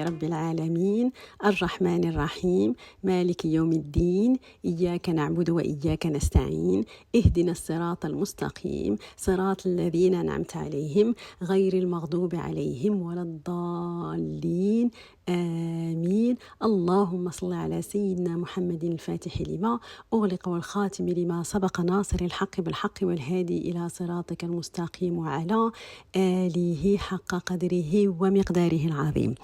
رب العالمين الرحمن الرحيم مالك يوم الدين إياك نعبد وإياك نستعين اهدنا الصراط المستقيم صراط الذين أنعمت عليهم غير المغضوب عليهم ولا الضالين آمين. اللهم صل على سيدنا محمد الفاتح لما أغلق والخاتم لما سبق ناصر الحق بالحق والهادي إلى صراطك المستقيم وعلى آله حق قدره ومقداره العظيم.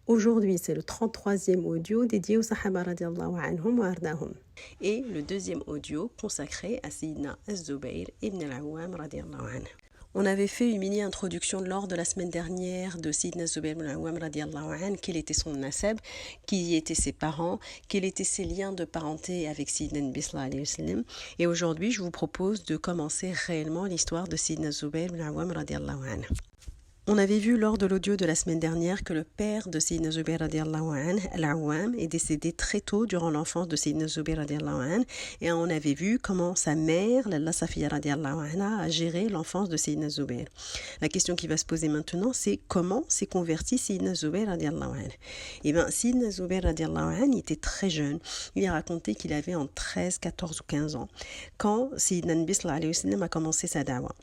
Aujourd'hui, c'est le 33e audio dédié aux Sahaba radiallahu anhum wa ardahum. Et le deuxième audio consacré à Sayyidina Az-Zubayr ibn al-Awwam radiallahu anhu. On avait fait une mini-introduction lors de la semaine dernière de Sayyidina Az-Zubayr ibn al-Awwam radiallahu anhu, quel était son nasab, qui étaient ses parents, quels étaient ses liens de parenté avec Sayyidina Nabi sallallahu alayhi wa sallam. Et aujourd'hui, je vous propose de commencer réellement l'histoire de Sayyidina Az-Zubayr ibn al-Awwam radiallahu anhu. On avait vu lors de l'audio de la semaine dernière que le père de Sayyidina Zubayr radiallahu anhu, al-Awwam, est décédé très tôt durant l'enfance de Sayyidina Zubayr radiallahu anhu, et on avait vu comment sa mère, Lalla Safiya radiallahu anha, a géré l'enfance de Sayyidina Zubayr. La question qui va se poser maintenant, c'est comment s'est converti Sayyidina Zubayr radiallahu anhu. Eh bien, Sayyidina Zubayr radiallahu anhu était très jeune. Il a raconté qu'il avait entre 13, 14 ou 15 ans quand Sayyidina Nabi sallallahu alayhi wa sallam a commencé sa da'wa.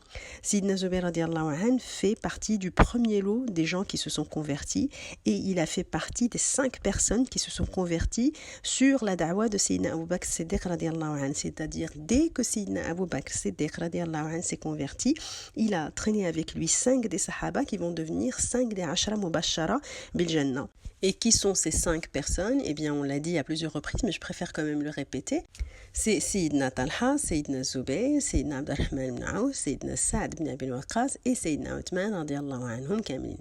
Sayyidina Zubayr radiallahu anhu fait partie du premier lot des gens qui se sont convertis, et il a fait partie des 5 personnes qui se sont converties sur la da'wa de Sayyidina Abu Bakr Siddiq radiallahu anhu. C'est-à-dire, dès que Sayyidina Abu Bakr Siddiq radiallahu anhu s'est converti, il a traîné avec lui 5 des sahaba qui vont devenir 5 des ashra mubashara bil jannah. Et qui sont ces 5 personnes? Eh bien, on l'a dit à plusieurs reprises, mais je préfère quand même le répéter. C'est Sayyidina Talha, Sayyidina Zubayr, Sayyidina Abdurrahman ibn Awf, Sayyidina Sa'd ibn Abi Waqqas et Sayyidina Uthman radiallahu anhum kamilin.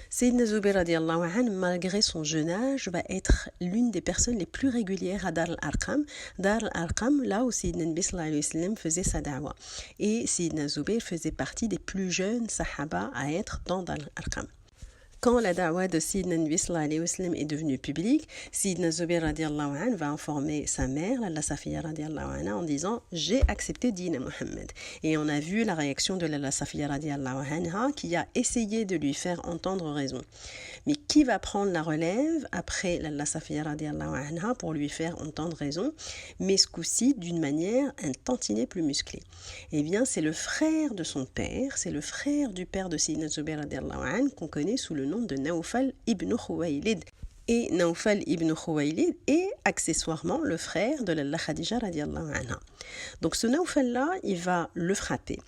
Sayyidina Zubayr radiallahu anhu, malgré son jeune âge, va être l'une des personnes les plus régulières à Dar al-Arqam. Dar al-Arqam, là où Sayyidina Nabi sallallahu alayhi wa sallam faisait sa da'wa. Et Sayyidina Zubayr faisait partie des plus jeunes sahaba à être dans Dar al-Arqam. Quand la da'wa de Sayyidina Nabi sallallahu alayhi wa sallam est devenue publique, Sayyidina Zubayr radiallahu anhu va informer sa mère, Lalla Safiya radiallahu anha, en disant « J'ai accepté Dina Muhammad ». Et on a vu la réaction de Lalla Safiya radiallahu anha qui a essayé de lui faire entendre raison. Mais qui va prendre la relève après Lalla Safiya radiallahu anha pour lui faire entendre raison, mais ce coup-ci d'une manière un tantinet plus musclée? Eh bien, c'est le frère de son père, c'est le frère du père de Sayyidina Zubayr radiallahu anhu qu'on connaît sous le nom de Nawfal ibn Khuwaylid. Et Nawfal ibn Khuwaylid est accessoirement le frère de Lalla Khadija radiallahu anha. Donc ce Nawfal-là, il va le frapper,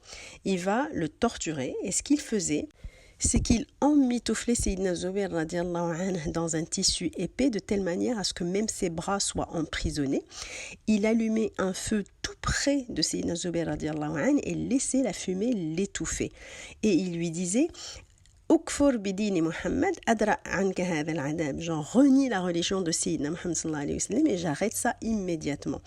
il va le torturer, et ce qu'il faisait, c'est qu'il emmitouflait Sayyidina Zubayr radiallahu anhu dans un tissu épais de telle manière à ce que même ses bras soient emprisonnés. Il allumait un feu tout près de Sayyidina Zubayr radiallahu anhu et laissait la fumée l'étouffer. Et il lui disait Ukfur bidini Muhammad adra anka hadha al-adab, genre renie la religion de Sayyidina Muhammad sallallahu alayhi wa sallam et j'arrête ça immédiatement.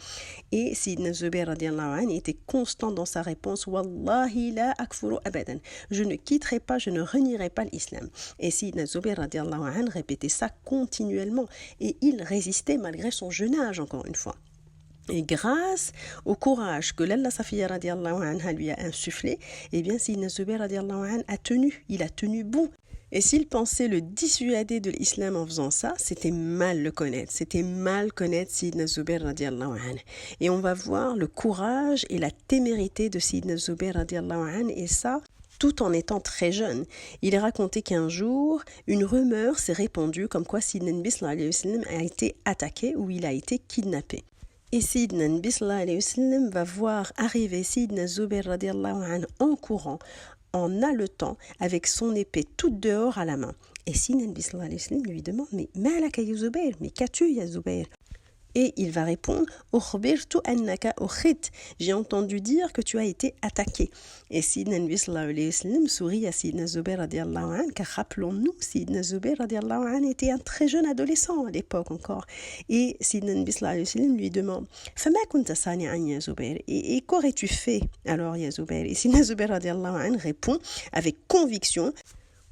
Et Sayyidina Zubayr radiallahu anhu était constant dans sa réponse Wallahi la akfuru abadan, je ne quitterai pas, je ne renierai pas l'islam. Et Sayyidina Zubayr radiallahu anhu répétait ça continuellement et il résistait malgré son jeune âge, encore une fois. Et grâce au courage que Lalla Safiya radiallahu anha lui a insufflé, eh bien Sayyidina Zubayr radiallahu anhu a tenu, il a tenu bon. Et s'il pensait le dissuader de l'islam en faisant ça, c'était mal le connaître, c'était mal connaître Sayyidina Zubayr radiallahu anhu. Et on va voir le courage et la témérité de Sayyidina Zubayr radiallahu anhu, et ça, tout en étant très jeune. Il est raconté qu'un jour, une rumeur s'est répandue comme quoi Sayyidina Nabi sallallahu alayhi wa sallam a été attaqué ou il a été kidnappé. Et Sayyidina Nabi sallallahu alayhi wa sallam va voir arriver Sayyidina Zubayr radiallahu anhu en courant, en haletant, avec son épée toute dehors à la main. Et Sayyidina Nabi sallallahu alayhi wa sallam lui demande « Mais malaka ya Zubayr, mais qu'as-tu ya Zubayr ?» Et il va répondre Ukhbirtu annaka ukhit, j'ai entendu dire que tu as été attaqué. Et Sayyidina Nabi sallallahu alayhi wa sallam sourit à Sayyidina Zubayr radiallahu anhu, car rappelons-nous, Sayyidina Zubayr radiallahu anhu était un très jeune adolescent à l'époque encore. Et Sayyidina Nabi sallallahu alayhi wa sallam lui demande Fama kunta sani'an ya Zubayr, et qu'aurais-tu fait alors ya Zubayr? Et Sayyidina Zubayr radiallahu anhu répond avec conviction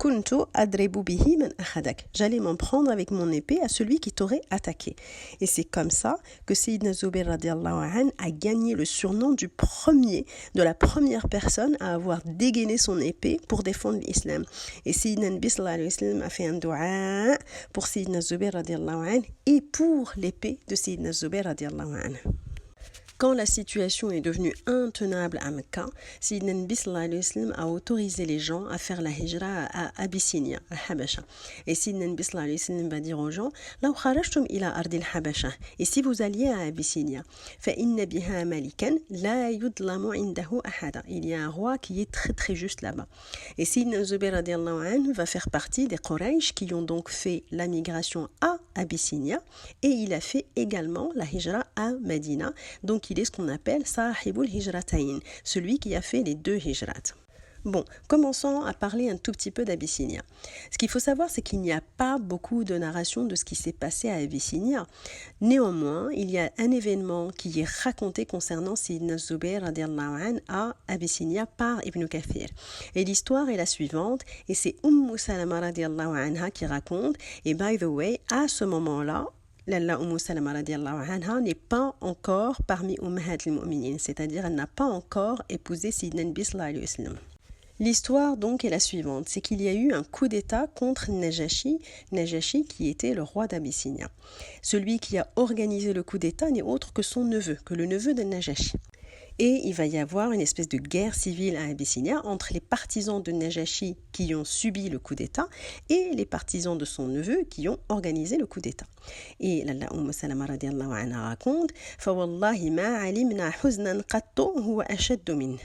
كنت أضرب به من أخذك. J'allais m'en prendre avec mon épée à celui qui t'aurait attaqué. Et c'est comme ça que Sayyidina Zubayr radiallahu anhu a gagné le surnom de la première personne à avoir dégainé son épée pour défendre l'islam. Et Sayyidina Nabi sallallahu alayhi wa sallam a fait un dua pour Sayyidina Zubayr radiallahu anhu et pour l'épée de Sayyidina Zubayr radiallahu anhu. Quand la situation est devenue intenable à Mecca, Sayyidina Nabi sallallahu alayhi wa sallam a autorisé les gens à faire la hijra à Abyssinia, à Habasha. Et Sayyidina Nabi sallallahu alayhi wa sallam va dire aux gens, لو خرجتم إلى أرض الحبشة, et si vous alliez à Abyssinia, فإن بها ملكا لا يظلم عنده أحد. Il y a un roi qui est très très juste là-bas. Et Sayyidina Zubayr radiallahu anhu va faire partie des Quraysh qui ont donc fait la migration à Abyssinia, et il a fait également la hijra à Medina. Donc il est ce qu'on appelle Sahibul Hijratayn, celui qui a fait les deux hijrats. Bon, commençons à parler un tout petit peu d'Abyssinia. Ce qu'il faut savoir, c'est qu'il n'y a pas beaucoup de narration de ce qui s'est passé à Abyssinia. Néanmoins, il y a un événement qui est raconté concernant Sayyidina Zubayr radiallahu anhu à Abyssinia par Ibn Kathir. Et l'histoire est la suivante, et c'est Salama radiallahu anha qui raconte, et by the way, à ce moment-là, Lalla Salama radiallahu anha n'est pas encore parmi Ummahat al-Mu'minin, c'est-à-dire elle n'a pas encore épousé Sayyidina Nabi sallallahu alayhi wa sallam. L'histoire donc est la suivante, c'est qu'il y a eu un coup d'état contre Najashi qui était le roi d'Abyssinia. Celui qui a organisé le coup d'état n'est autre que son neveu, que le neveu de Najashi. Et il va y avoir une espèce de guerre civile à Abyssinia entre les partisans de Najashi qui ont subi le coup d'état et les partisans de son neveu qui ont organisé le coup d'état. Et Lalla Salama radiallahu anha raconte فَوَاللَّهِ مَا عَلِمْنَا حُزْنًا قَطُّ هُوَ أَشَدُّ مِنْهُ.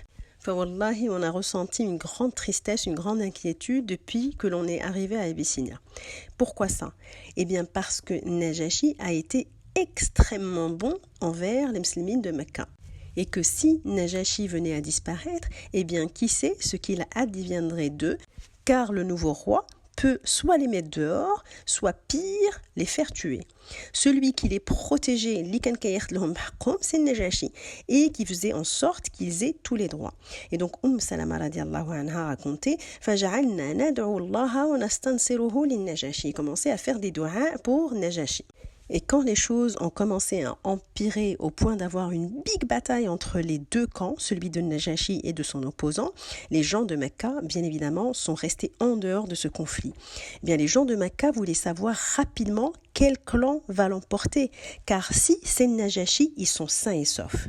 Wallahi, on a ressenti une grande tristesse, une grande inquiétude depuis que l'on est arrivé à Abyssinia. Pourquoi ça? Eh bien parce que Najashi a été extrêmement bon envers les musulmans de Mecca. Et que si Najashi venait à disparaître, eh bien qui sait ce qu'il adviendrait d'eux, car le nouveau roi peut soit les mettre dehors, soit pire, les faire tuer. Celui qui les protégeait, c'est Najashi, et qui faisait en sorte qu'ils aient tous les droits. Et donc, Salama radiallahu anha a raconté, il commençait à faire des doigts pour Najashi. Et quand les choses ont commencé à empirer au point d'avoir une big bataille entre les deux camps, celui de Najashi et de son opposant, les gens de Mecca, bien évidemment, sont restés en dehors de ce conflit. Eh bien, les gens de Mecca voulaient savoir rapidement quel clan va l'emporter, car si c'est Najashi, ils sont sains et saufs.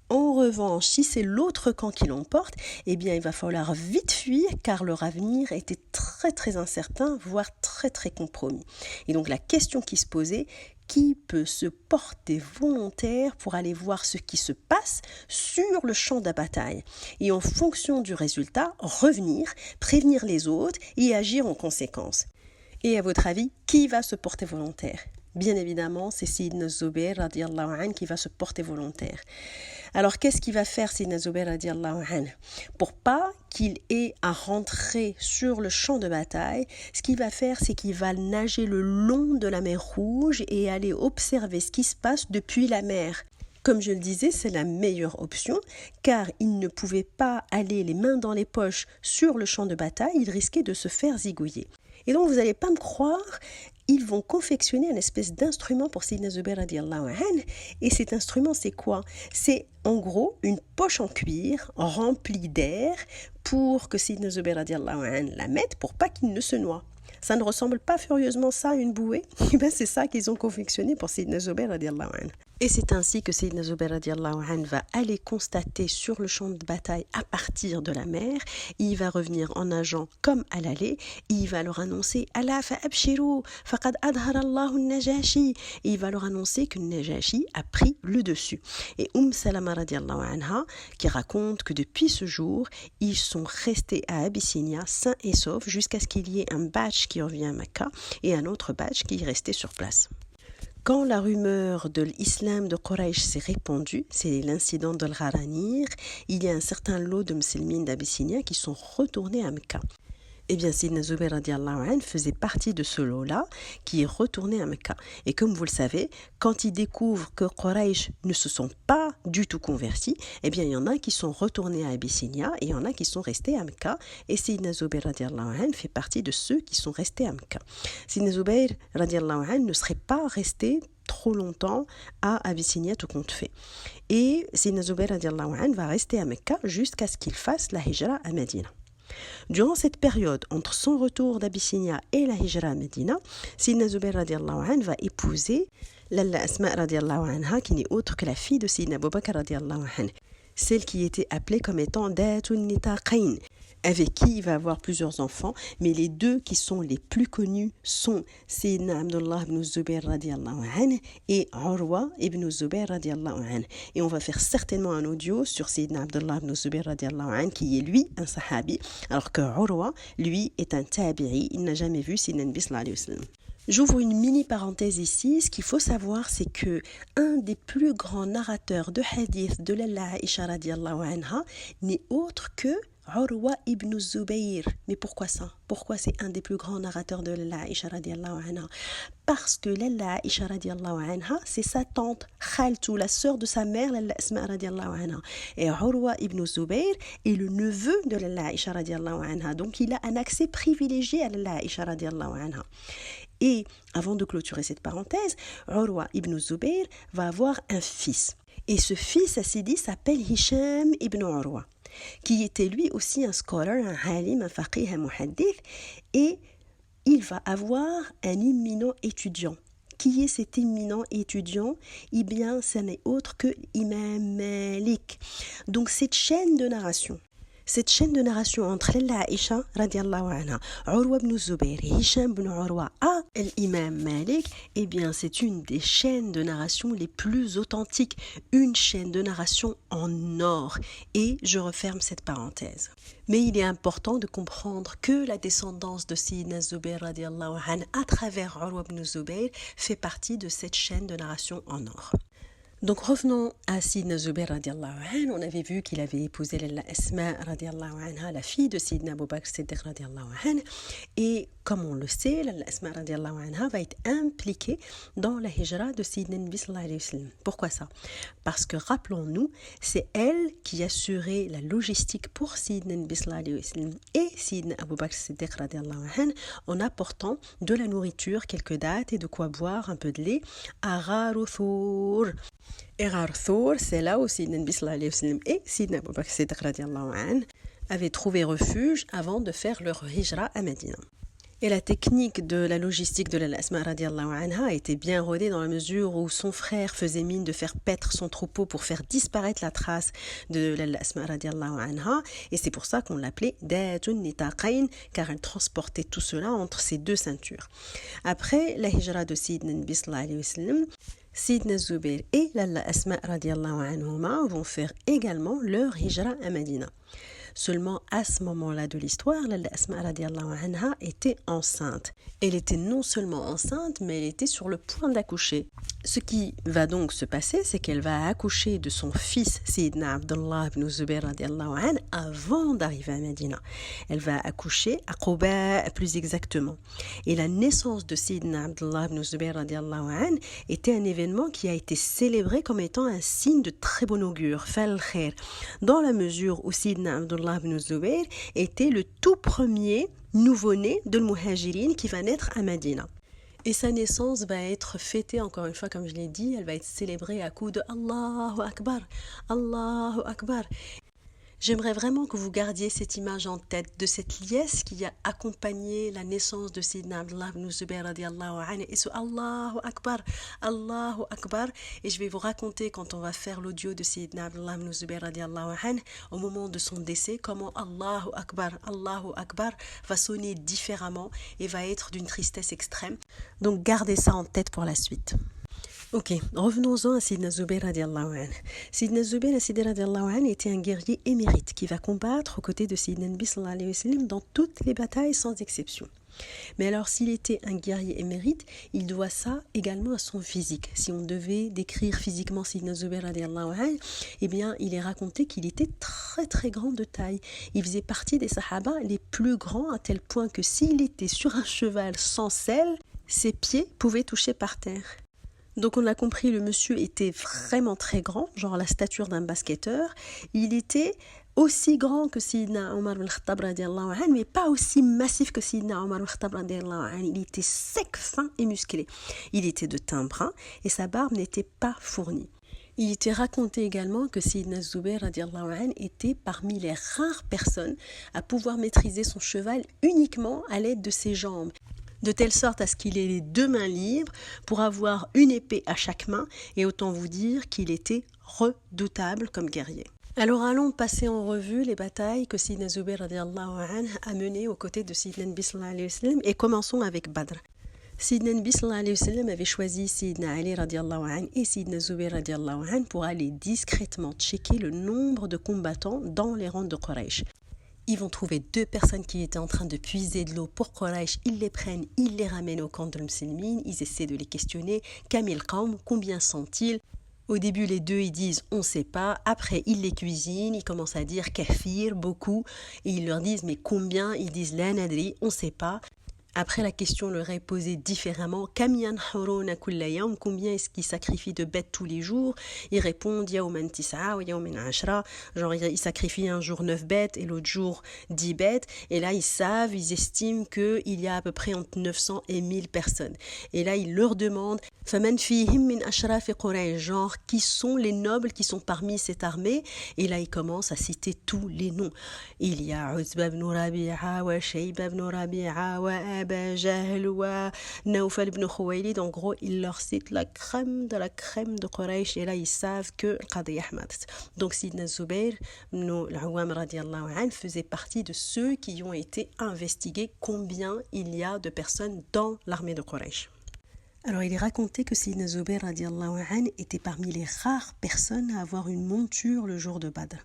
En revanche, si c'est l'autre camp qui l'emporte, eh bien, il va falloir vite fuir car leur avenir était très très incertain, voire très très compromis. Et donc la question qui se posait, qui peut se porter volontaire pour aller voir ce qui se passe sur le champ de la bataille et en fonction du résultat, revenir, prévenir les autres et agir en conséquence. Et à votre avis, qui va se porter volontaire? Bien évidemment, c'est Sayyidina Zubayr radiallahu anhu qui va se porter volontaire. Alors, qu'est-ce qu'il va faire Sayyidina Zubayr radiallahu anhu? Pour pas qu'il ait à rentrer sur le champ de bataille, ce qu'il va faire, c'est qu'il va nager le long de la mer Rouge et aller observer ce qui se passe depuis la mer. Comme je le disais, c'est la meilleure option, car il ne pouvait pas aller les mains dans les poches sur le champ de bataille, il risquait de se faire zigouiller. Et donc, vous n'allez pas me croire, ils vont confectionner une espèce d'instrument pour Sayyidina Zubayr radiallahu anhu. Et cet instrument, c'est quoi? C'est en gros une poche en cuir remplie d'air pour que Sayyidina Zubayr radiallahu anhu la mette pour pas qu'il ne se noie. Ça ne ressemble pas furieusement ça à une bouée? Et bien, c'est ça qu'ils ont confectionné pour Sayyidina Zubayr radiallahu anhu. Et c'est ainsi que Sayyidina Zubayr radiallahu anhu va aller constater sur le champ de bataille à partir de la mer. Il va revenir en nageant comme à l'aller. Il va leur annoncer « Ala fa'abshiru, faqad adhara Allahu Najashi » et il va leur annoncer que Najashi a pris le dessus. Et Salama radiallahu anha qui raconte que depuis ce jour, ils sont restés à Abyssinia sains et saufs jusqu'à ce qu'il y ait un batch qui revient à Mecca et un autre batch qui est resté sur place. Quand la rumeur de l'islam de Quraysh s'est répandue, c'est l'incident de l'Gharanir, il y a un certain lot de musulmans d'Abyssinia qui sont retournés à Mecca. Eh bien, Sidna Zubayr radiallahu anhu faisait partie de ce lot-là qui est retourné à Mecca. Et comme vous le savez, quand ils découvrent que Quraysh ne se sont pas du tout convertis, eh bien, il y en a qui sont retournés à Abyssinia et il y en a qui sont restés à Mecca. Et Sidna Zubayr radiallahu anhu fait partie de ceux qui sont restés à Mecca. Sidna Zubayr radiallahu anhu ne serait pas resté trop longtemps à Abyssinia tout compte fait. Et Sidna Zubayr radiallahu anhu va rester à Mecca jusqu'à ce qu'il fasse la hijra à Médine. Durant cette période, entre son retour d'Abyssinia et la hijra à Médina, Sidna Zubayr radiallahu anhu va épouser Lalla Asma radiallahu anha, qui n'est autre que la fille de Sidna Abu Bakr radiallahu anhu, celle qui était appelée comme étant Datun Nitaqain, avec qui il va avoir plusieurs enfants, mais les deux qui sont les plus connus sont Sayyidina Abdullah ibn Zubayr radiallahu anhu et Urwa ibn Zubayr radiallahu anhu. Et on va faire certainement un audio sur Sayyidina Abdullah ibn Zubayr radiallahu anhu, qui est lui un sahabi, alors que Urwa, lui, est un tabi'i, il n'a jamais vu Sayyidina Nabi sallallahu alayhi wa sallam. J'ouvre une mini parenthèse ici. Ce qu'il faut savoir, c'est que un des plus grands narrateurs de hadith de Lalla Aisha radiallahu anha n'est autre que Urwa ibn Zubayr. Mais pourquoi ça? Pourquoi c'est un des plus grands narrateurs de Lalla Aisha radiallahu anha? Parce que Lalla Aisha radiallahu anha, c'est sa tante Khaltou, la sœur de sa mère Lalla Asma radiallahu anha. Et Urwa ibn Zubayr est le neveu de Lalla Aisha radiallahu anha. Donc il a un accès privilégié à Lalla Aisha radiallahu anha. Et avant de clôturer cette parenthèse, Urwa ibn Zubayr va avoir un fils. Et ce fils, Assidi, s'appelle Hisham ibn Urwa, qui était lui aussi un scholar, un halim, un faqih, un muhaddith. Et il va avoir un éminent étudiant. Qui est cet éminent étudiant? Eh bien, ce n'est autre que Imam Malik. Donc cette chaîne de narration entre Lalla Aisha radiallahu anha, Urwa ibn Zubayr et Hisham ibn Urwa à l'imam Malik, eh bien c'est une des chaînes de narration les plus authentiques, une chaîne de narration en or. Et je referme cette parenthèse. Mais il est important de comprendre que la descendance de Sayyidina Zubayr radiallahu anha à travers Urwa ibn Zubayr fait partie de cette chaîne de narration en or. Donc revenons à Sayyidina Zubayr radiallahu anhu. On avait vu qu'il avait épousé Lalla Asma radiallahu anha, la fille de Sayyidina Abu Bakr Siddiq radiallahu anhu. Et comme on le sait, Lalla Asma radiallahu anha va être impliquée dans la hijra de Sayyidina Nabi sallallahu alayhi wa sallam. Pourquoi ça? Parce que rappelons-nous, c'est elle qui assurait la logistique pour Sayyidina Nabi sallallahu alayhi wa sallam et Sayyidina Abu Bakr Siddiq radiallahu anhu en apportant de la nourriture, quelques dattes et de quoi boire, un peu de lait à Gharu Thawr. Et Gharu Thawr, c'est là où Sayyidina Nabi sallallahu alayhi wa sallam et Sayyidina Abu Bakr Siddiq radiallahu anhu avaient trouvé refuge avant de faire leur hijra à Médine. Et la technique de la logistique de Lalla Asma radiallahu anha a été bien rodée dans la mesure où son frère faisait mine de faire paître son troupeau pour faire disparaître la trace de Lalla Asma radiallahu anha. Et c'est pour ça qu'on l'appelait Datun Nitaqain, car elle transportait tout cela entre ses deux ceintures. Après la hijra de Sayyidina Nabi sallallahu alayhi wa sallam, Sayyidina Zubayr et Lalla Asma radiallahu anhuma vont faire également leur hijra à Médina. Seulement à ce moment-là de l'histoire, Lalla Asma radiallahu anha était enceinte. Elle était non seulement enceinte, mais elle était sur le point d'accoucher. Ce qui va donc se passer, c'est qu'elle va accoucher de son fils Sayyidina Abdullah ibn Zubayr radiallahu anhu avant d'arriver à Médina. Elle va accoucher à Quba plus exactement. Et la naissance de Sayyidina Abdullah ibn Zubayr radiallahu anhu était un événement qui a été célébré comme étant un signe de très bon augure, fal khair, dans la mesure où Sayyidina Abdullah ibn Zubayr était le tout premier nouveau-né de l'Muhajirin qui va naître à Médina. Et sa naissance va être fêtée, encore une fois, comme je l'ai dit, elle va être célébrée à coups de Allahu Akbar, Allahu Akbar. J'aimerais vraiment que vous gardiez cette image en tête de cette liesse qui a accompagné la naissance de Sayyidina Abdullah ibn Zubayr radiallahu anhu et ce Allahu Akbar, Allahu Akbar. Et je vais vous raconter quand on va faire l'audio de Sayyidina Abdullah ibn Zubayr radiallahu anhu au moment de son décès, comment Allahu Akbar va sonner différemment et va être d'une tristesse extrême. Donc gardez ça en tête pour la suite. Ok, revenons-en à Sayyidina Zubayr radiallahu anhu. Sayyidina Zubayr radiallahu anhu était un guerrier émérite qui va combattre aux côtés de Sayyidina Nabi sallallahu alayhi wa sallam dans toutes les batailles sans exception. Mais alors, s'il était un guerrier émérite, il doit ça également à son physique. Si on devait décrire physiquement Sidna Zubayr radiallahu anhu, eh bien, il est raconté qu'il était très très grand de taille. Il faisait partie des sahaba les plus grands, à tel point que s'il était sur un cheval sans selle, ses pieds pouvaient toucher par terre. Donc on a compris, le monsieur était vraiment très grand, genre la stature d'un basketteur. Il était aussi grand que Sayyidina Omar ibn Khattab radiallahu anhu, mais pas aussi massif que Sayyidina Omar ibn Khattab radiallahu anhu. Il était sec, fin et musclé. Il était de teint brun et sa barbe n'était pas fournie. Il était raconté également que Sayyidina Zubayr radiallahu anhu était parmi les rares personnes à pouvoir maîtriser son cheval uniquement à l'aide de ses jambes, de telle sorte à ce qu'il ait les deux mains libres pour avoir une épée à chaque main, et autant vous dire qu'il était redoutable comme guerrier. Alors allons passer en revue les batailles que Sayyidina Zubayr radiallahu anhu a menées aux côtés de Sayyidina Nabi sallallahu alayhi wa sallam, et commençons avec Badr. Sayyidina Nabi sallallahu alayhi wa sallam avait choisi Sayyidina Ali radiallahu anhu et Sayyidina Zubayr radiallahu anhu pour aller discrètement checker le nombre de combattants dans les rangs de Quraysh. Ils vont trouver deux personnes qui étaient en train de puiser de l'eau pour Quraysh. Ils les prennent, ils les ramènent au camp de l'Muslimine. Ils essaient de les questionner. Kamil Qawm, combien sont-ils? Au début, les deux, ils disent « on ne sait pas ». Après, ils les cuisinent. Ils commencent à dire « kafir », beaucoup. Et ils leur disent « mais combien ?» Ils disent « la nadri », on ne sait pas. Après, la question leur est posée différemment. Combien est-ce qu'ils sacrifient de bêtes tous les jours? Ils répondent Yawman tis'a wa yawman ashra. Genre, ils sacrifient un jour 9 bêtes et l'autre jour 10 bêtes. Et là, ils estiment qu'il y a à peu près entre 900 et 1000 personnes. Et là, ils leur demandent Faman fihim min ashrafi Quraysh, genre, qui sont les nobles qui sont parmi cette armée? Et là, ils commencent à citer tous les noms. Il y a Utba ibn Rabi'a wa Shayba ibn Rabi'a wa Aba Jahl wa Nawfal ibn Khuwaylid. En gros, il leur cite la crème de Quraysh, et là, ils savent que Qadiyah matat. Donc, Sidna Zubayr ibn al-Awwam radiallahu anhu faisait partie de ceux qui ont été investigués combien il y a de personnes dans l'armée de Quraysh. Alors, il est raconté que Sayyidina Zubayr radiallahu anhu était parmi les rares personnes à avoir une monture le jour de Badr.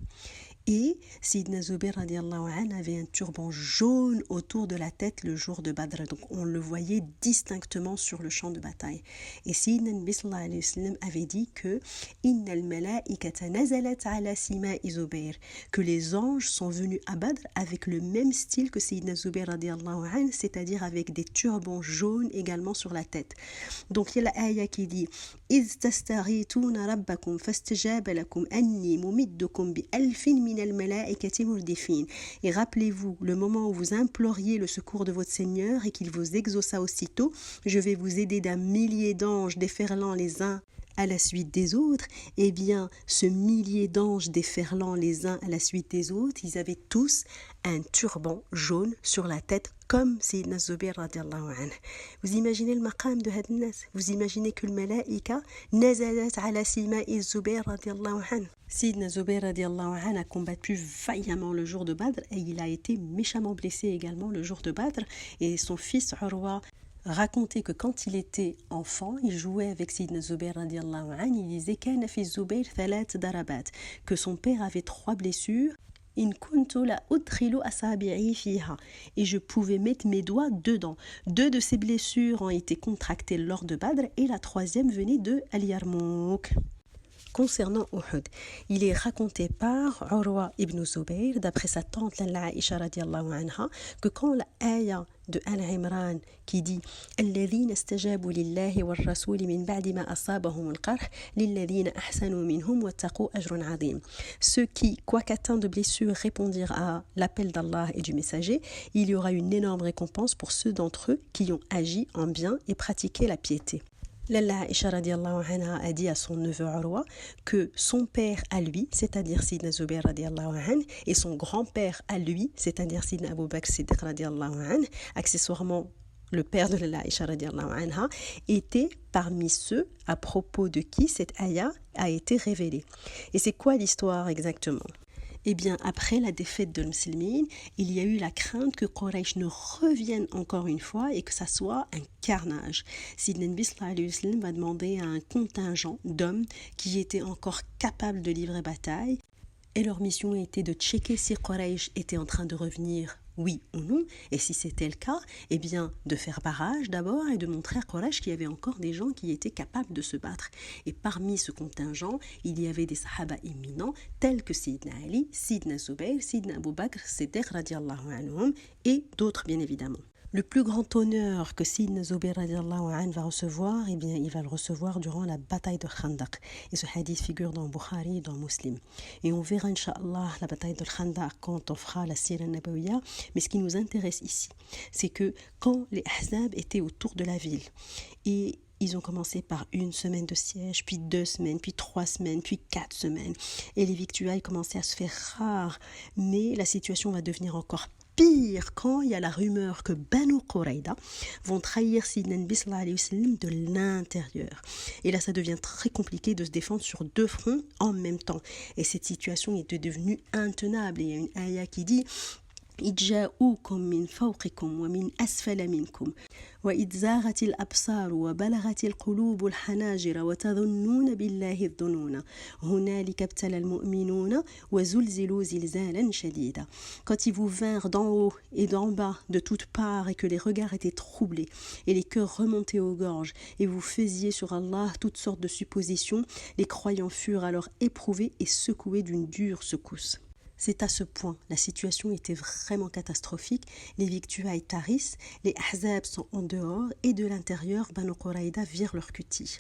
Et Sayyidina Zubayr radiallahu anhu avait un turban jaune autour de la tête le jour de Badr. Donc on le voyait distinctement sur le champ de bataille. Et Sayyidina Nabi sallallahu alayhi wa sallam avait dit que Innal malaikata nazalat ala sima'i Zubayr, que les anges sont venus à Badr avec le même style que Sayyidina Zubayr radiallahu anhu, c'est-à-dire avec des turbans jaunes également sur la tête. Donc il y a la ayah qui dit Iz tastaghithuna rabbakum fastajaba lakum anni mumiddukum bi alfin min al-malaikati murdifin. Et rappelez-vous le moment où vous imploriez le secours de votre Seigneur et qu'il vous exauça aussitôt, je vais vous aider d'un millier d'anges déferlant les uns à la suite des autres. Eh bien, ce millier d'anges déferlant les uns à la suite des autres, ils avaient tous un turban jaune sur la tête, comme Sayyidina Zubayr radiallahu anhu. Vous imaginez le maqam de Had Nas? Vous imaginez que le malaika nazalat ala sima'i Zubayr radiallahu anhu. Sayyidina Zubayr radiallahu anhu a combattu vaillamment le jour de Badr, et il a été méchamment blessé également le jour de Badr, et son fils Urwa racontait que quand il était enfant, il jouait avec Sayyidina Zubayr radiallahu anhu. Il disait Kana fi Zubayr thalat darabat, que son père avait 3 blessures. In kuntu la udkhilu asabi'i fiha, et je pouvais mettre mes doigts dedans. 2 de ces blessures ont été contractées lors de Badr, et la 3e venait de Al-Yarmouk. Concernant Uhud, il est raconté par Urwa ibn Zubayr, d'après sa tante Aïcha radiallahu anha, que quand la ayah de Al-Imran qui dit الذين استجابوا لله والرسول من بعد ما أصابهم القرح للذين أحسنوا منهم واتقوا أجر عظيم. Ceux qui, quoique atteints de blessures, répondirent à l'appel d'Allah et du messager, il y aura une énorme récompense pour ceux d'entre eux qui ont agi en bien et pratiqué la piété. Lalla Aïcha radiallahu anha a dit à son neveu Urwa que son père à lui, c'est-à-dire Sayyidina Zubayr radiallahu anhu, et son grand-père à lui, c'est-à-dire Sayyidina Abu Bakr Siddiq radiallahu anhu, accessoirement le père de Lalla Aïcha radiallahu anha, était parmi ceux à propos de qui cette ayah a été révélée. Et c'est quoi l'histoire exactement? Eh bien, après la défaite de l'Muslimine, il y a eu la crainte que Quraysh ne revienne encore une fois et que ça soit un carnage. Sayyidina Nabi sallallahu alayhi wa sallam va demander à un contingent d'hommes qui étaient encore capables de livrer bataille, et leur mission était de checker si Quraysh était en train de revenir oui ou non, et si c'était le cas, eh bien de faire barrage d'abord et de montrer à Quraysh qu'il y avait encore des gens qui étaient capables de se battre. Et parmi ce contingent, il y avait des sahaba éminents tels que Sidna Ali, Sidna Zubayr, Sidna Abu Bakr, Siddiq radiallahu anhum et d'autres bien évidemment. Le plus grand honneur que Sidna Zubayr radiallahu anhu va recevoir, eh bien, il va le recevoir durant la bataille de Khandaq. Et ce hadith figure dans Bukhari et dans Muslim. Et on verra, Inch'Allah, la bataille de Khandaq quand on fera la Sira Nabawiya. Mais ce qui nous intéresse ici, c'est que quand les Ahzab étaient autour de la ville, et ils ont commencé par 1 semaine de siège, puis 2 semaines, puis 3 semaines, puis 4 semaines. Et les victuailles commençaient à se faire rares. Mais la situation va devenir encore pire quand il y a la rumeur que Banu Qurayda vont trahir Sidna Nabi sallallahu alayhi wa sallam de l'intérieur. Et là, ça devient très compliqué de se défendre sur 2 fronts en même temps. Et cette situation est devenue intenable. Et il y a une ayah qui dit إذ جاءوكم من فوقكم ومن أسفل منكم وإذ زاغت الأبصار وبلغت القلوب الحناجر وتظنون بالله الظنون هنالك ابتلى المؤمنون وزلزلوا زلزالا شديدا. Quand ils vous vinrent d'en haut et d'en bas, de toutes parts, et que les regards étaient troublés et les cœurs remontés aux gorges, et vous faisiez sur Allah toutes sortes de suppositions, les croyants furent alors éprouvés et secoués d'une dure secousse. C'est à ce point, la situation était vraiment catastrophique, les victuailles tarissent, les Ahzab sont en dehors et de l'intérieur, Banu Qurayda virent leur cutie.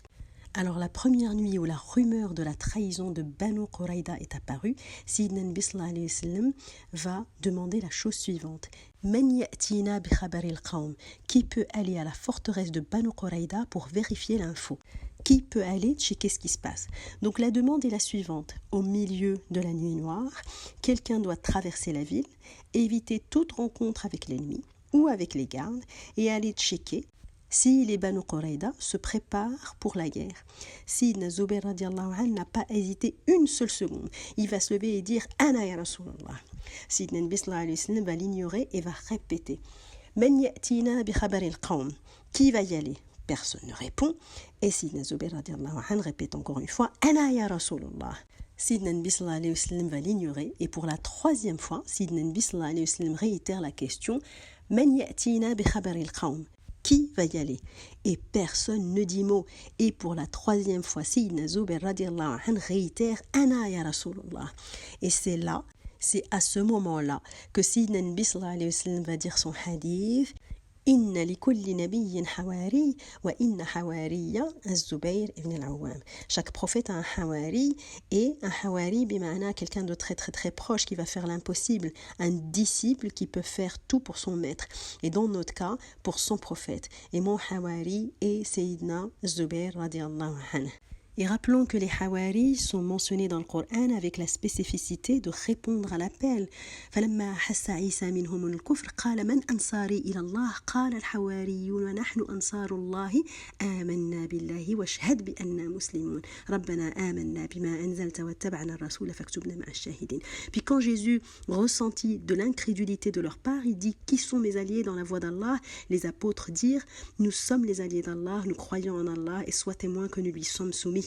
Alors la première nuit où la rumeur de la trahison de Banu Qurayda est apparue, Sayyidina Nabi sallallahu alayhi wa sallam va demander la chose suivante. Man ya'tina bi khabaril qawm, qui peut aller à la forteresse de Banu Qurayda pour vérifier l'info? Qui peut aller checker ce qui se passe? Donc la demande est la suivante. Au milieu de la nuit noire, quelqu'un doit traverser la ville, éviter toute rencontre avec l'ennemi ou avec les gardes et aller checker si les Banu Qurayda se préparent pour la guerre. Sidna Zubayr radiallahu anhu n'a pas hésité une seule seconde. Il va se lever et dire « Ana ya Rasulallah ». Sidna Nabi sallallahu alayhi wa sallam va l'ignorer et va répéter « Man ya'tina bi khabaril qawm ». Qui va y aller? Personne ne répond. Et Sidna Zubayr radiallahu anhu répète encore une fois « Ana ya Rasulallah ». Sidna Nabi sallallahu alayhi wa sallam va l'ignorer et pour la 3e fois, Sidna Nabi sallallahu alayhi wa sallam réitère la question « Man ya'tina bi khabaril qawm ». Qui va y aller? Et personne ne dit mot. Et pour la 3e fois, Sidna Zubayr radiallahu anhu réitère « Ana ya Rasulallah ». Et c'est à ce moment-là que Sidna Nabi sallallahu alayhi wa sallam va dire son hadith « Inna li kulli nabiyyin hawari wa inna hawariya az-Zubayr ibn al-Awwam ». Chaque prophète a un hawari, et un hawari bima'ana quelqu'un de très très très proche qui va faire l'impossible, un disciple qui peut faire tout pour son maître, et dans notre cas pour son prophète. Et mon hawari est Sayyidina Zubayr radiallahu anhu. Et rappelons que les Hawari sont mentionnés dans le Coran avec la spécificité de répondre à l'appel. فلما حس عيسى منهم الكفر قال من أنصاري إلى الله قال الحواريون ونحن أنصار الله آمنا بالله واشهد بأننا مسلمون ربنا آمنا بما أنزلت واتبعنا الرسول فاكتبنا مع الشاهدين. Puis quand Jésus ressentit de l'incrédulité de leur part, il dit « Qui sont mes alliés dans la voie d'Allah ?» Les apôtres dirent « Nous sommes les alliés d'Allah, nous croyons en Allah et sois témoin que nous lui sommes soumis. »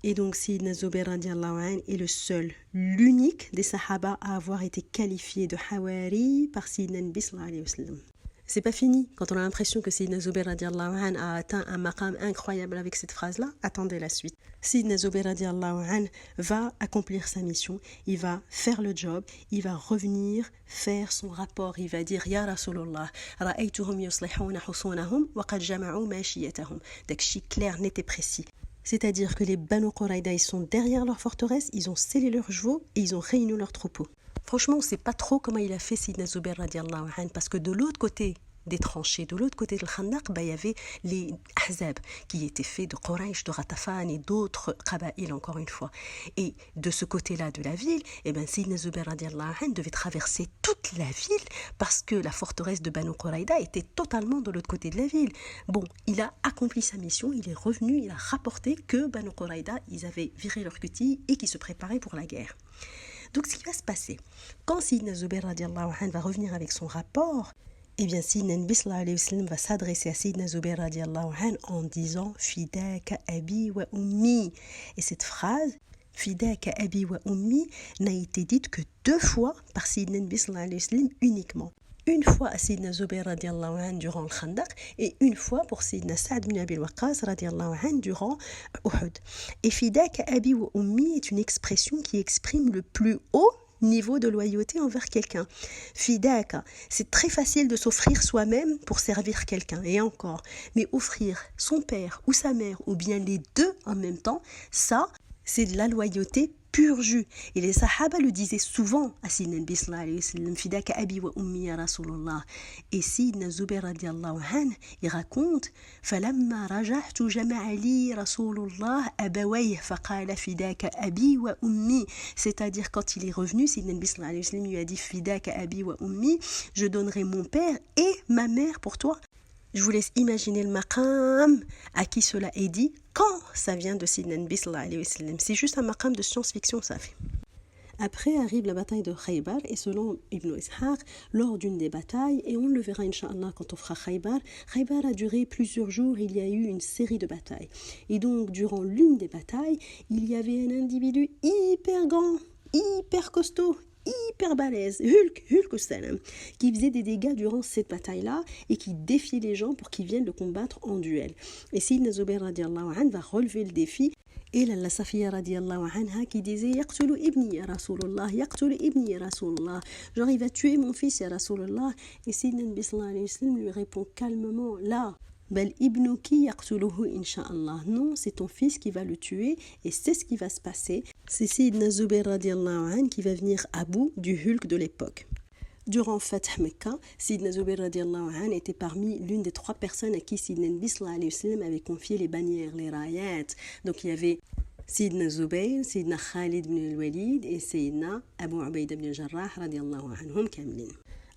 Et donc Sayyidina Zubayr radiallahu anhu est le seul, l'unique des sahaba à avoir été qualifié de Hawari par Sayyidina Nabi sallallahu alayhi wa sallam. C'est pas fini. Quand on a l'impression que Sayyidina Zubayr radiallahu anhu a atteint un maqam incroyable avec cette phrase-là, attendez la suite. Sayyidina Zubayr radiallahu anhu va accomplir sa mission, il va faire le job, il va revenir faire son rapport, il va dire « Ya Rasulallah, ra'aytuhum yuslihuna husunahum wa qad jama'u mashiyatahum » D'acchi clair, net et précis. C'est-à-dire que les Banu Qurayda, ils sont derrière leur forteresse, ils ont scellé leurs chevaux et ils ont réuni leurs troupeaux. Franchement, on ne sait pas trop comment il a fait Sayyidina Zubayr radiallahu anhu, parce que de l'autre côté des tranchées, de l'autre côté de Khandaq, il y avait les Ahzab qui étaient faits de Quraysh, de Ghatafan et d'autres Qaba'il encore une fois. Et de ce côté-là de la ville, Sayyidina Zubayr radiallahu anhu devait traverser toute la ville parce que la forteresse de Banu Qurayda était totalement de l'autre côté de la ville. Bon, il a accompli sa mission, il est revenu, il a rapporté que Banu Qurayda, ils avaient viré leur cutie et qu'ils se préparaient pour la guerre. Donc ce qui va se passer, quand Sayyidina Zubayr radiallahu anhu va revenir avec son rapport, eh bien Sayyidina Nabi sallallahu alayhi wa sallam va s'adresser à Sayyidina Zubayr radiallahu anhu en disant « Fidaka abi wa ummi ». Et cette phrase « Fidaka abi wa ummi » n'a été dite que 2 fois par Sayyidina Nabi sallallahu alayhi wa sallam uniquement. une fois à Sidna Zubayr radiallahu anhu durant le Khandaq et une fois pour Sidna Saad bin Abi Waqqas radiallahu anhu durant Uhud. Et Fidaka Abi wa Ummi est une expression qui exprime le plus haut niveau de loyauté envers quelqu'un. Fidaka, c'est très facile de s'offrir soi-même pour servir quelqu'un, et encore, mais offrir son père ou sa mère, ou bien les deux en même temps, ça, c'est de la loyauté pur jus. Et les sahaba le disaient souvent à Sidna Nabi sallallahu alayhi wa sallam, Fidaka abi wa ummi ya Rasulullah. Et Sidna Zubayr radiallahu anhu, il raconte, فلما رجعت جمع لي رسول الله أبويه فقال فداك أبي وأمي. C'est-à-dire quand il est revenu, Sidna Nabi sallallahu alayhi wa sallam lui a dit Fidaka abi wa ummi, je donnerai mon père et ma mère pour toi. Je vous laisse imaginer le maqam à qui cela est dit quand ça vient de Sidna Nabi sallallahu alayhi wa sallam. C'est juste un maqam de science-fiction, ça fait. Après arrive la bataille de Khaybar et selon Ibn Ishaq, lors d'une des batailles, et on le verra Inch'Allah quand on fera Khaybar, Khaybar a duré plusieurs jours, il y a eu une série de batailles. Et donc durant l'une des batailles, il y avait un individu hyper grand, hyper costaud, hyper balèze, Hulk Salam, qui faisait des dégâts durant cette bataille-là et qui défiait les gens pour qu'ils viennent le combattre en duel. Et Sidna Zubayr radiallahu anhu va relever le défi. Et la Safiya radiallahu anha qui disait Yaqtulu ibni ya Rasulullah, Yaqtulu ibni ya Rasulullah. Genre il va tuer mon fils ya Rasulullah. Et Sidna Nabi sallallahu alayhi wa sallam lui répond calmement là. Bal ibnuki yaqtuluhu insha'Allah. Non, c'est ton fils qui va le tuer et c'est ce qui va se passer. C'est Sidna Zubayr radiallahu anhu qui va venir à bout du Hulk de l'époque. Durant Fath Mecca, Sidna Zubayr radiallahu anhu était parmi l'une des 3 personnes à qui Sidna Nabi sallallahu alayhi wa sallam avait confié les bannières, les rayat. Donc il y avait Sidna Zubayr, Sidna Khalid ibn al-Walid et Sidna Abu Ubaida ibn al-Jarrah radiallahu anhum kamlin.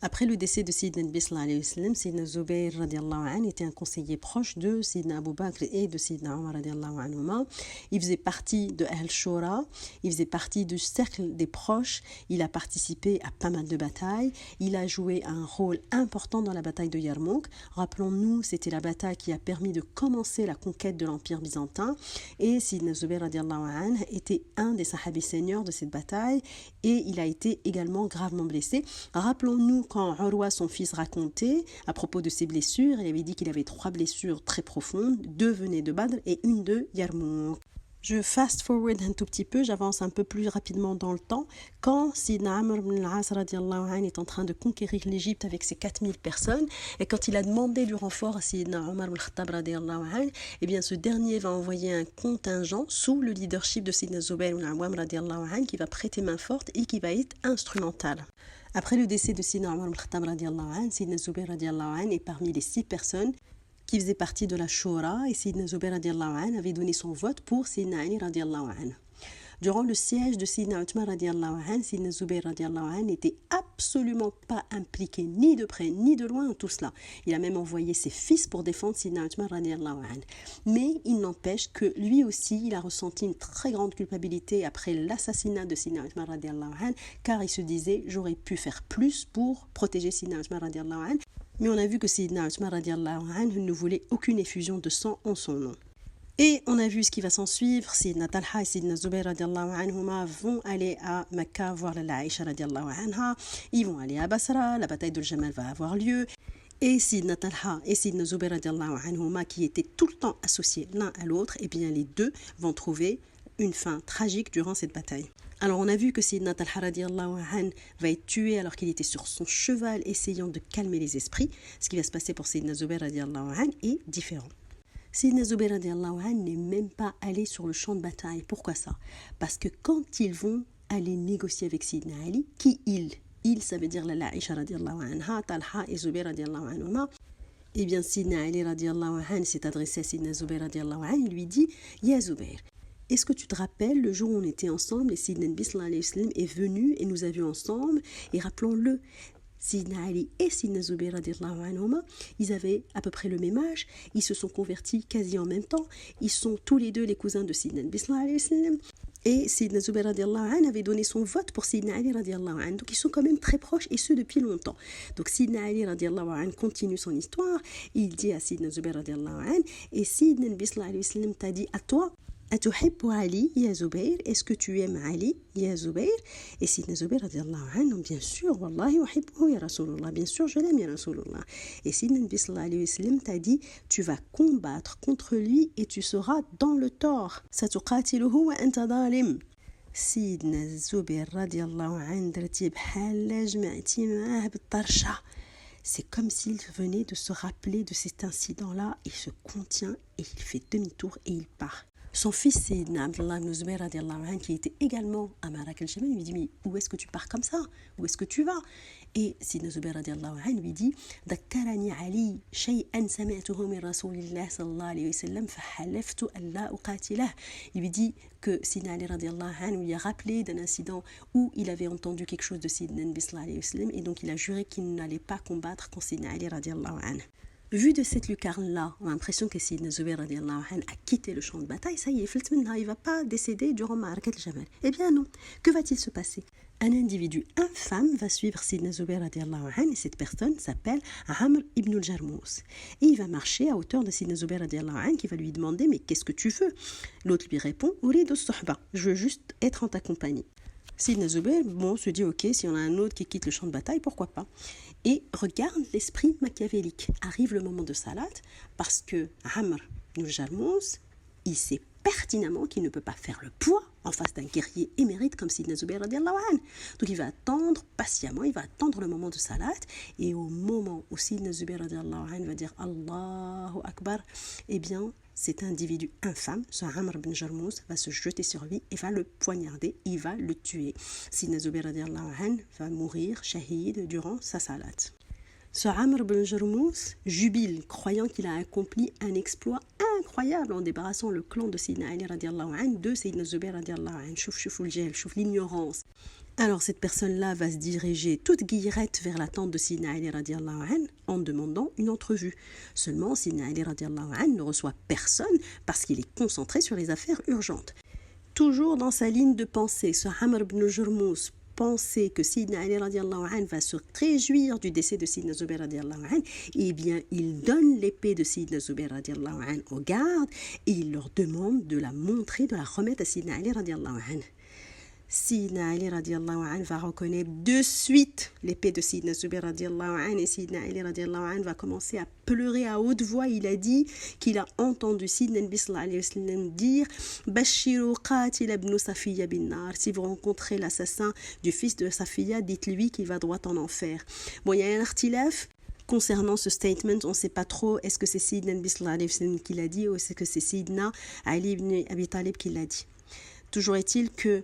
Après le décès de Sidna Nabi sallallahu alayhi wa sallam, Sidna Zubayr radiallahu anhu était un conseiller proche de Sidna Abu Bakr et de Sidna Omar radiallahu anhuma. Il faisait partie de Ahl Shura, il faisait partie du cercle des proches, il a participé à pas mal de batailles, il a joué un rôle important dans la bataille de Yarmouk. Rappelons-nous, c'était la bataille qui a permis de commencer la conquête de l'Empire byzantin et Sidna Zubayr radiallahu anhu était un des sahabis seniors de cette bataille et il a été également gravement blessé. Rappelons-nous quand Urwa, son fils, racontait à propos de ses blessures, il avait dit qu'il avait 3 blessures très profondes, 2 venaient de Badr et une de Yarmouk. Je fast forward un tout petit peu, j'avance un peu plus rapidement dans le temps. Quand Sidna Amr ibn al-As radiallahu anhu est en train de conquérir l'Égypte avec ses 4000 personnes, et quand il a demandé du renfort à Sidna Omar ibn al-Khattab radiallahu anhu, eh bien ce dernier va envoyer un contingent sous le leadership de Sidna Zubayr ibn al-Awwam radiallahu anhu qui va prêter main forte et qui va être instrumental. Après le décès de Sidna Omar ibn al-Khattab radiallahu anhu, Sidna Zubayr radiallahu anhu est parmi les 6 personnes qui faisait partie de la Shura et Sidna Zubayr radiallahu anhu avait donné son vote pour Sidna Ali radiallahu anhu. Durant le siège de Sidna Uthman radiallahu anhu, Sidna Zubayr radiallahu anhu n'était absolument pas impliqué ni de près ni de loin en tout cela. Il a même envoyé ses fils pour défendre Sidna Uthman radiallahu anhu. Mais il n'empêche que lui aussi, il a ressenti une très grande culpabilité après l'assassinat de Sidna Uthman radiallahu anhu, car il se disait j'aurais pu faire plus pour protéger Sidna Uthman radiallahu anhu. Mais on a vu que Sidna Uthman radiallahu anhu ne voulait aucune effusion de sang en son nom. Et on a vu ce qui va s'en suivre. Sidna Talha et Sidna Zubayr radiallahu anhuma vont aller à Mecca voir la Aïcha radiallahu anha. Ils vont aller à Basra, la bataille de Jamal va avoir lieu. Et Sidna Talha et Sidna Zubayr radiallahu anhuma, qui étaient tout le temps associés l'un à l'autre, et bien les deux vont trouver une fin tragique durant cette bataille. Alors on a vu que Sidna Talha radiallahu anhu va être tué alors qu'il était sur son cheval essayant de calmer les esprits. Ce qui va se passer pour Sidna Zubayr radiallahu anhu est différent. Sidna Zubayr radiallahu anhu n'est même pas allé sur le champ de bataille. Pourquoi ça? Parce que quand ils vont aller négocier avec Sidna Ali, qui il ça veut dire la Aïcha radiallahu anha, Talha et Zubayr radiallahu anhuma, eh bien Sidna Ali radiallahu anhu s'est adressé à Sidna Zubayr radiallahu anhu, il lui dit Ya Zubayr, est-ce que tu te rappelles le jour où on était ensemble et Sidna Nabi sallallahu alayhi wa sallam est venu et nous avions ensemble, et rappelons-le, Sidna Ali et Sidna Zubayr radiallahu anhuma, ils avaient à peu près le même âge, ils se sont convertis quasi en même temps, ils sont tous les deux les cousins de Sidna Nabi sallallahu alayhi wa sallam, et Sidna Zubayr radiallahu anhu avait donné son vote pour Sidna Ali radiallahu anhu, donc ils sont quand même très proches et ce depuis longtemps. Donc Sidna Ali radiallahu anhu continue son histoire, il dit à Sidna Zubayr radiallahu anhu, et Sidna Nabi sallallahu alayhi wa sallam t'a dit à toi, أتحب علي يا زبير? Est-ce que tu aimes Ali يا زبير? Et Sidna Zubayr radiallahu anhu, bien sûr, والله أحبه يا رسول الله, bien sûr je l'aime يا رسول الله. Et Sidna Nabi sallallahu alayhi wa sallam t'a dit, tu vas combattre contre lui et tu seras dans le tort. ستقاتله وأنت ظالم. سيدنا الزبير رضي الله عنه درتي بحال جمعتي معاه بالطرشة. C'est comme s'il venait de se rappeler de cet incident-là. Il se contient et il fait demi-tour et il part. Son fils, Sayyidina Abdullah ibn Zubayr radiallahu anhu, qui était également à Marak al-Jamal, lui dit, mais où est-ce que tu pars comme ça? Où est-ce que tu vas? Et Sayyidina Zubayr radiallahu anhu lui dit, ذكرني علي شيئا سمعته من رسول الله صلى الله عليه وسلم فحلفت أن لا أقاتله. Il lui dit que Sayyidina Ali radiallahu anhu lui a rappelé d'un incident où il avait entendu quelque chose de Sayyidina Nabi sallallahu alayhi wa sallam, et donc il a juré qu'il n'allait pas combattre contre Sayyidina Ali radiallahu anhu. Vu de cette lucarne-là, on a l'impression que Sayyidina Zubayr radiallahu anhu a quitté le champ de bataille, ça y est, il ne va pas décéder durant Ma'arakat al-Jamal. Eh bien non, que va-t-il se passer? Un individu infâme va suivre Sayyidina Zubayr radiallahu anhu, et cette personne s'appelle Amr ibn al-Jarmous. Et il va marcher à hauteur de Sayyidina Zubayr radiallahu anhu, qui va lui demander, mais qu'est-ce que tu veux? L'autre lui répond, Uridu as-suhba, je veux juste être en ta compagnie. Sayyidina Zubayr, se dit, ok, si on a un autre qui quitte le champ de bataille, pourquoi pas? Et regarde l'esprit machiavélique. Arrive le moment de salat, parce que Amr ibn al-Jarmous, il sait pertinemment qu'il ne peut pas faire le poids en face d'un guerrier émérite comme Sayyidina Zubayr radiallahu anhu. Donc il va attendre patiemment, il va attendre le moment de salat, et au moment où Sayyidina Zubayr radiallahu anhu va dire Allahu Akbar, eh bien cet individu infâme, ce Amr ibn Jarmous, va se jeter sur lui et va le poignarder, il va le tuer. Sayyidina Zubayr radiallahu anhu va mourir shahid durant sa salat. Ce Amr ibn Jarmous jubile, croyant qu'il a accompli un exploit incroyable en débarrassant le clan de Sayyidina Ali radiallahu anhu de Sayyidina Zubayr radiallahu anhu. Chouf l'ignorance. Alors cette personne-là va se diriger toute guillerette vers la tente de Sayyidina Ali radiallahu anhu en demandant une entrevue. Seulement Sayyidina Ali radiallahu anhu ne reçoit personne parce qu'il est concentré sur les affaires urgentes. Toujours dans sa ligne de pensée, ce Amr ibn Jarmous pensait que Sayyidina Ali radiallahu anhu va se réjouir du décès de Sayyidina Zubayr radiallahu anhu, eh bien il donne l'épée de Sayyidina Zubayr radiallahu anhu aux gardes et il leur demande de la montrer, de la remettre à Sayyidina Ali radiallahu anhu. Sayyidina Ali radiallahu anhu va reconnaître de suite l'épée de Sayyidina Zubayr radiallahu anhu, et Sayyidina Ali radiallahu anhu va commencer à pleurer à haute voix. Il a dit qu'il a entendu Sayyidina Nabi sallallahu alayhi wa sallam dire Bashiru qatil ibn Safiya bin nar. Si vous rencontrez l'assassin du fils de Safiya, dites-lui qu'il va droit en enfer. Bon, il y a un artilaf concernant ce statement, on ne sait pas trop, est-ce que c'est Sayyidina Nabi sallallahu alayhi wa sallam qui l'a dit ou est-ce que c'est Sayyidina Ali ibn Abi Talib qui l'a dit. Toujours est-il que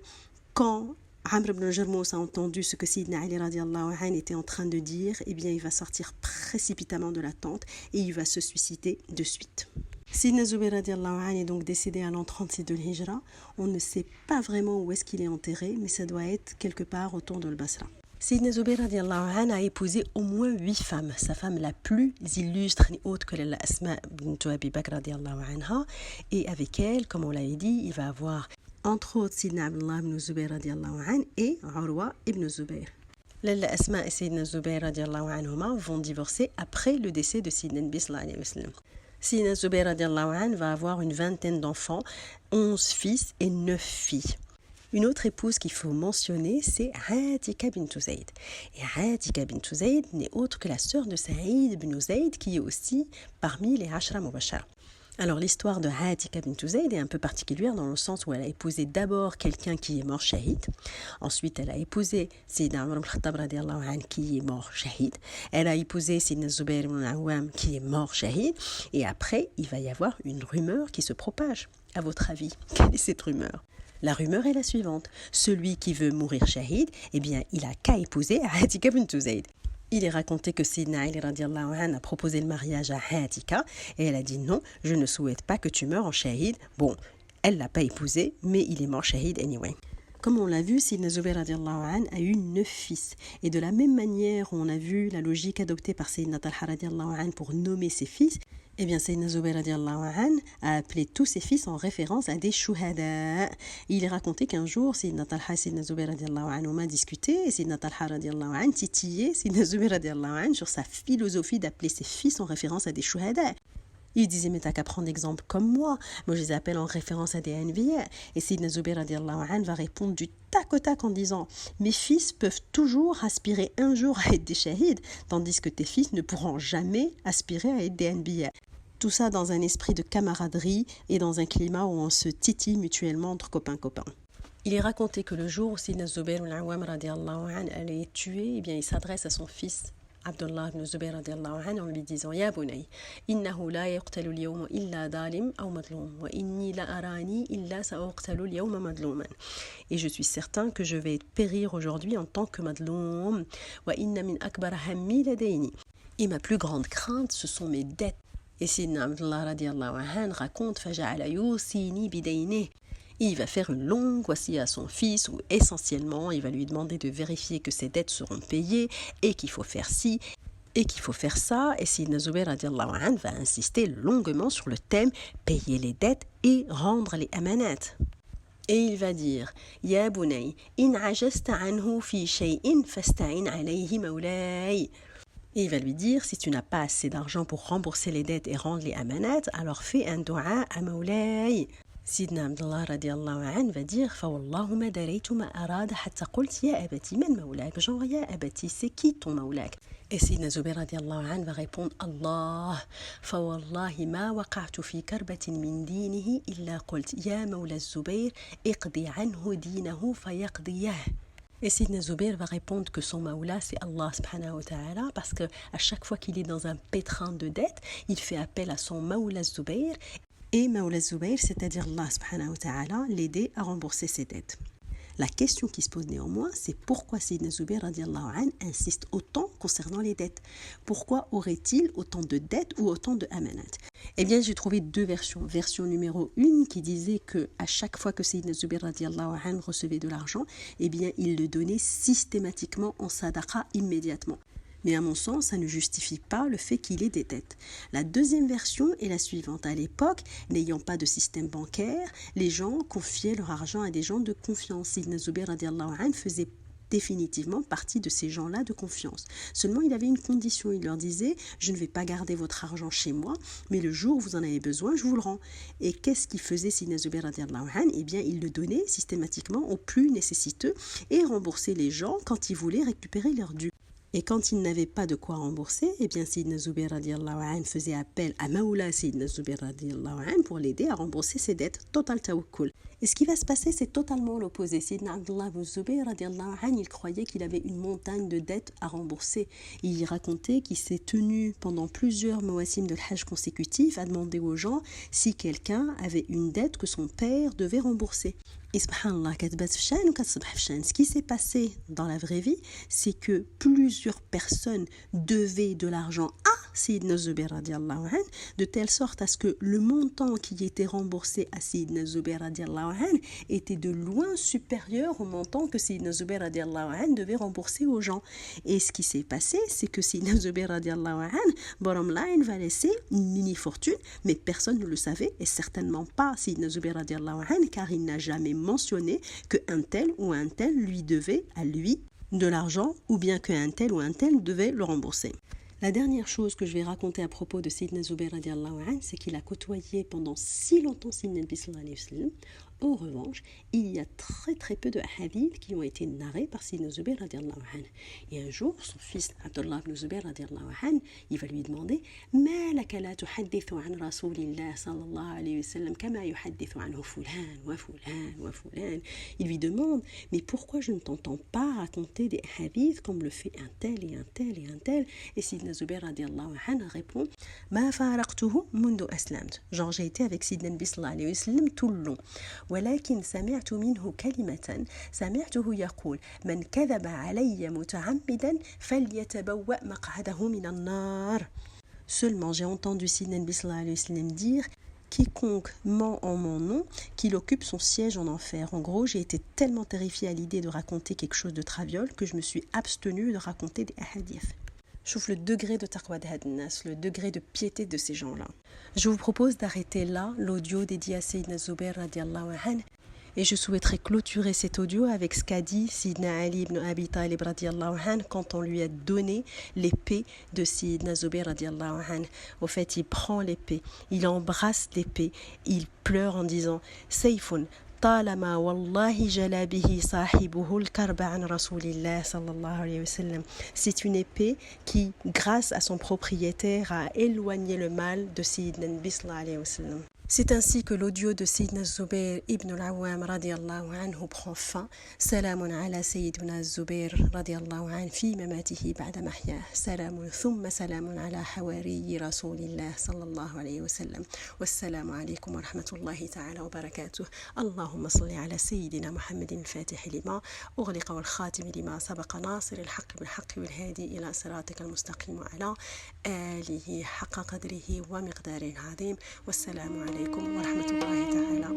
quand Amr ibn Jarmous a entendu ce que Sayyidina Ali radiallahu anhu était en train de dire, eh bien il va sortir précipitamment de la tente et il va se suicider de suite. Sayyidina Zubayr radiallahu anhu est donc décédé à l'an 36 de l'Hijra. On ne sait pas vraiment où est-ce qu'il est enterré, mais ça doit être quelque part autour de Al-Basra. Sayyidina Zubayr radiallahu anhu a épousé au moins 8 femmes. Sa femme la plus illustre n'est autre que Asma bint Abi Bakr radiallahu anha. Et avec elle, comme on l'avait dit, il va avoir entre autres Sayyidina Abdullah ibn Zubayr radiallahu anhu et Urwa ibn Zubayr. Lalla Asma et Sayyidina Zubayr radiallahu anhuma vont divorcer après le décès de Sayyidina Nabi sallallahu alayhi wa sallam. Sayyidina Zubayr radiallahu anhu va avoir une vingtaine d'enfants, 11 fils et 9 filles. Une autre épouse qu'il faut mentionner, c'est Atika bint Zayd. Et Atika bint Zayd n'est autre que la sœur de Saïd ibn Zayd, qui est aussi parmi les Ashra Mubashara. Alors l'histoire de Atika bint Zayd est un peu particulière dans le sens où elle a épousé d'abord quelqu'un qui est mort shahid. Ensuite, elle a épousé Sayyidina Umar ibn Khattab radiallahu anhu qui est mort shahid. Elle a épousé Sayyidina Zubayr ibn Awam qui est mort shahid. Et après, il va y avoir une rumeur qui se propage. À votre avis, quelle est cette rumeur? La rumeur est la suivante. Celui qui veut mourir shahid, eh bien, il a qu'à épouser Atika bint Zayd. Il est raconté que Sayyidina Ali radiallahu anhu a proposé le mariage à Atika et elle a dit non, je ne souhaite pas que tu meurs en shahid. Bon, elle ne l'a pas épousé, mais il est mort shahid anyway. Comme on l'a vu, Sayyidina Zubayr radiallahu anhu a eu 9 fils. Et de la même manière, on a vu la logique adoptée par Sayyidina Talha radiallahu anhu pour nommer ses fils. Eh bien, Sayyidina Zubayr radiallahu anhu a appelé tous ses fils en référence à des shuhada. Il est raconté qu'un jour, Sayyidina Talha et Sayyidina Zubayr radiallahu anhu ont discuté et Sayyidina Talha radiallahu anhu titillait Sayyidina Zubayr radiallahu anhu sur sa philosophie d'appeler ses fils en référence à des shuhada. Il disait, mais t'as qu'à prendre exemple comme moi. Moi, je les appelle en référence à des Anbiya. Et Sayyidina Zubayr radiallahu anhu va répondre du tac au tac en disant, mes fils peuvent toujours aspirer un jour à être des shahids, tandis que tes fils ne pourront jamais aspirer à être des Anbiya. Tout ça dans un esprit de camaraderie et dans un climat où on se titille mutuellement entre copains-copains. Il est raconté que le jour où Sayyidina Zubayr al-Awwam radiallahu anhu allait être tué, eh bien, il s'adresse à son fils Abdullah ibn Zubayr radiallahu anhu en lui disant Ya bunay, innahu la yuqtalu al-yawma illa dalim aw madlum wa inni la arani illa sa'uqtalu al-yawma madluman. Et je suis certain que je vais périr aujourd'hui en tant que madloum. Wa inna min akbar hammi ladayni. Et ma plus grande crainte, ce sont mes dettes. Et Sayyidina Abdullah radiallahu anhu raconte Faja'ala yusini bidaynih. Il va faire une longue wasiya à son fils où essentiellement il va lui demander de vérifier que ses dettes seront payées et qu'il faut faire ci et qu'il faut faire ça. Et Sayyidina Zubayr radiallahu anhu va insister longuement sur le thème payer les dettes et rendre les amanat. Et il va dire Ya bunay, in ajasta anhu fi shay'in fasta'in alayhi mawlay. Et il va lui dire, si tu n'as pas assez d'argent pour rembourser les dettes et rendre les amanat, alors fais un dua à Mawlay. Sidna Abdullah radiallahu anhu va dire Fawallahu ma daraytu ma arada hatta qult ya abati man mawlak. Genre ya abati, c'est qui ton mawlak? Et Sidna Zubayr radiallahu anhu va répondre Allah. Fawallahi ma waqa'tu fi karbatin min dinihi illa qult ya mawla Zubayr iqdi anhu dinahu fayaqdiyah. Et Sidna Zubayr va répondre que son maoula c'est Allah subhanahu wa ta'ala parce que à chaque fois qu'il est dans un pétrin de dette, il fait appel à son maoula Zubayr. Et Mawla Zubayr, c'est-à-dire Allah subhanahu wa ta'ala, l'aider à rembourser ses dettes. La question qui se pose néanmoins, c'est pourquoi Sayyidina Zubayr radiallahu anhu insiste autant concernant les dettes? Pourquoi aurait-il autant de dettes ou autant de amanat? Eh bien, j'ai trouvé deux versions. Version numéro 1 qui disait que à chaque fois que Sayyidina Zubayr radiallahu anhu recevait de l'argent, eh bien, il le donnait systématiquement en sadaqa immédiatement. Mais à mon sens, ça ne justifie pas le fait qu'il ait des dettes. La deuxième version est la suivante. À l'époque, n'ayant pas de système bancaire, les gens confiaient leur argent à des gens de confiance. Sayyidina Zubayr radiallahu anhu faisait définitivement partie de ces gens-là de confiance. Seulement, il avait une condition. Il leur disait, je ne vais pas garder votre argent chez moi, mais le jour où vous en avez besoin, je vous le rends. Et qu'est-ce qu'il faisait Sayyidina Zubayr radiallahu anhu? Eh bien, il le donnait systématiquement aux plus nécessiteux et remboursait les gens quand ils voulaient récupérer leurs dû. Et quand il n'avait pas de quoi rembourser, eh bien Sayyidina Zubayr radiallahu anhu faisait appel à Mawla Sayyidina Zubayr radiallahu anhu pour l'aider à rembourser ses dettes. Total tawakkul. Et ce qui va se passer, c'est totalement l'opposé. Sayyidina Abdullah ibn Zubayr radiallahu anhu, il croyait qu'il avait une montagne de dettes à rembourser. Il y racontait qu'il s'est tenu pendant plusieurs mawassim de l'Hajj consécutifs à demander aux gens si quelqu'un avait une dette que son père devait rembourser. Et subhanallah, ce qui s'est passé dans la vraie vie, c'est que plusieurs personnes devaient de l'argent à Sayyidina Zubayr radiallahu anhu, de telle sorte à ce que le montant qui était remboursé à Sayyidina Zubayr radiallahu anhu était de loin supérieur au montant que Sayyidina Zubayr radiallahu anhu devait rembourser aux gens. Et ce qui s'est passé, c'est que Sayyidina Zubayr radiallahu anhu, bottom line, va laisser une mini-fortune, mais personne ne le savait, et certainement pas Sayyidina Zubayr radiallahu anhu, car il n'a jamais mentionné qu'un tel ou un tel lui devait à lui de l'argent ou bien qu'un tel ou un tel devait le rembourser. La dernière chose que je vais raconter à propos de Sayyidina Zubayr radiallahu anhu, c'est qu'il a côtoyé pendant si longtemps Sayyidina Nabi sallallahu alayhi wa sallam. En revanche, il y a très peu de hadiths qui ont été narrés par Sayyidina Zubayr radiallahu anhu. Et un jour, son fils Abdullah ibn Zubayr radiallahu anhu, il va lui demander Ma laka la tuhaddithu an Rasulillah sallallahu alayhi wa sallam kama yuhaddithu anhu fulan wa fulan wa fulan. Il lui demande Mais pourquoi je ne t'entends pas raconter des hadiths comme le fait un tel et un tel et un tel? Et Sayyidina Zubayr radiallahu anhu répond Ma faraqtuhu mundu aslamt. Genre, j'ai été avec Sayyidina Nabi sallallahu alayhi wa sallam tout le long. ولكن سمعت منه كلمة سمعته يقول من كذب علي متعمدا فليتبوأ مقعده من النار. Seulement j'ai entendu Sayyidina Nabi sallallahu alayhi wa sallam dire quiconque ment en mon nom, qu'il occupe son siège en enfer. En gros, j'ai été tellement terrifiée à l'idée de raconter quelque chose de traviole que je me suis abstenue de raconter des hadiths. Je trouve le degré de taqwa de hadnas, le degré de piété de ces gens-là. Je vous propose d'arrêter là l'audio dédié à Sayyidina Zubayr radiallahu anhu Et je souhaiterais clôturer cet audio avec ce qu'a dit Sidna Ali ibn Abi Talib radiallahu anhu quand on lui a donné l'épée de Sidna Zubayr radiallahu anhu. Au fait, il prend l'épée, il embrasse l'épée, il pleure en disant « Sayfun, طالما والله جلا به صاحبه الكرب عن رسول الله صلى الله عليه وسلم. » C'est une épée qui, grâce à son propriétaire, a éloigné le mal de Sayyidina Nabi sallallahu alayhi wa sallam. C'est ainsi que l'audio de Sayyidina Zubayr ibn al-Awwam radiallahu anhu prend fin. Salamun ala Sayyidina Zubayr radiallahu anhu fi mamatihi ba'da mahyah. Salamun thumma salamun ala hawariyi rasulillah sallallahu alayhi wa sallam. Wassalamu alaykum wa rahmatullahi ta'ala wa barakatuh. Allahumma salli ala Sayyidina Muhammadin al-Fatih lima ughliqa wal khatim lima sabaqa nasir al-haqq bil-haqq wal-hadi ila siratika al-mustaqim wa ala alihi haqqa qadrihi wa miqdarihi al-azim. Wassalamu alaykum ورحمة الله تعالى